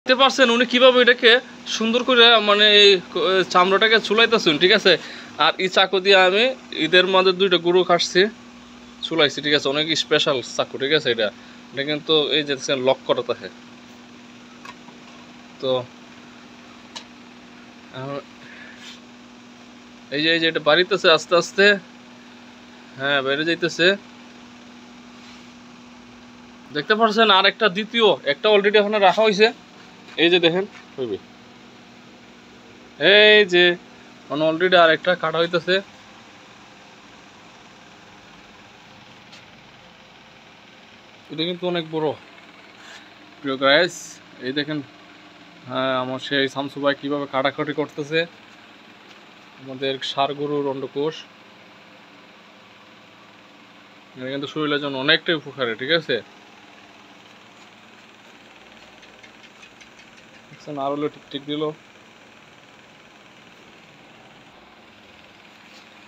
দেখতে পারছেন উনি কিভাবে এটাকে সুন্দর করে মানে এই চামড়াটাকে চুলাইতেছেন, ঠিক আছে। আর এই চাকু দিয়ে আমি ঈদের মাঝে 2টা গরু কাটছি, চুলাইছি, ঠিক আছে। অনেক স্পেশাল চাকু, ঠিক আছে। এটা এটা কিন্তু এই যে লক করা থাকে। তো এই যে এটা বাড়িতেছে আস্তে আস্তে, হ্যাঁ বেড়ে যাইতেছে, দেখতে পাচ্ছেন। আর একটা দ্বিতীয় একটা অলরেডি এখানে রাখা হয়েছে, এই যে দেখেন হইবে, এই যে অলরেডি আর একটা কাটা হইতেছে। এটা কিন্তু অনেক বড়, প্রিয় গাইস। এই দেখেন, হ্যাঁ আমার সেই শামসু ভাই কীভাবে কাটাকাটি করতেছে আমাদের ষাঁড় গরুর অন্ডকোষ। এটা কিন্তু শরীরের জন্য অনেকটাই উপকারী, ঠিক আছে। আর হলো ঠিক দিল।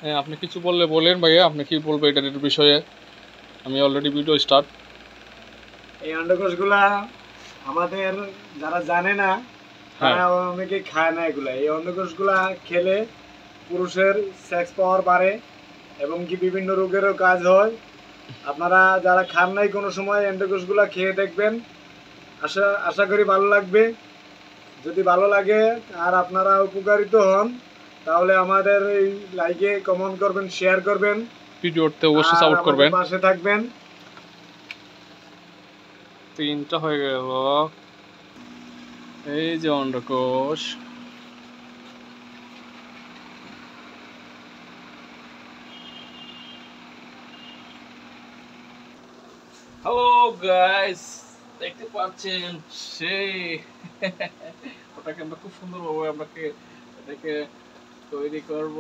হ্যাঁ আপনি কিছু বললে বলেন ভাইয়া, আপনি কি বলবেন এটার বিষয়ে? আমি অলরেডি ভিডিও স্টার্ট। এই অন্ডকোষগুলা আমাদের যারা জানে না তারা অনেকে খায় না এগুলা। এই অন্ডকোষগুলা খেলে পুরুষের সেক্স পাওয়ার বাড়ে এবং কি বিভিন্ন রোগেরও কাজ হয়। আপনারা যারা খান নাই কোনো সময় অন্ডকোষগুলা খেয়ে দেখবেন, আশা করি ভালো লাগবে। যদি ভালো লাগে আর আপনারা উপকারিত হন তাহলে আমাদের এই লাইকে কমেন্ট করবেন, শেয়ার করবেন, ভিডিওতে অবশ্যই সাপোর্ট করবেন, পাশে থাকবেন। 3টা হয়ে গেল, এই যে অন্ডকোষ। হ্যালো গাইস, দেখতে পাচ্ছেন সেই ওটাকে আমরা খুব সুন্দরভাবে এটাকে তৈরি করব।